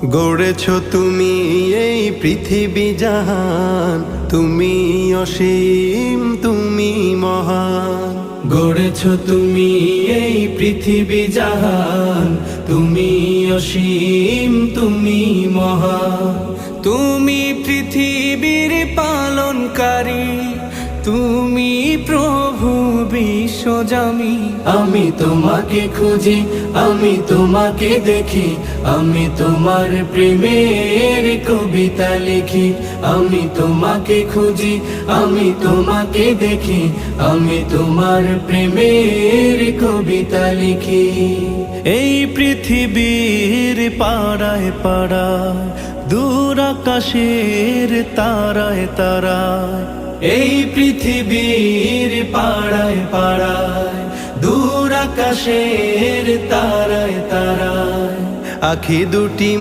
গড়েছ তুমি এই পৃথিবী জাহান, তুমি অসীম তুমি মহান। গড়েছ তুমি এই পৃথিবী জাহান, তুমি অসীম তুমি মহান। তুমি পৃথিবীর পালনকারী, তুমি প্রভু বিশ্বজামি। আমি তোমাকে খুঁজি, আমি তোমাকে দেখি, আমি তোমার প্রেমের কবিতা লিখি। আমি তোমাকে খুঁজি, আমি তোমাকে দেখি, আমি তোমার প্রেমের কবিতা লিখি। এই পৃথিবীর পাড়ায় পাড়ায়, দূর আকাশের তারায় তারায়, এই পৃথিবীর পাড়ায় পাড়ায়, দূর আকাশের তারায় তারায়, আখি দুটি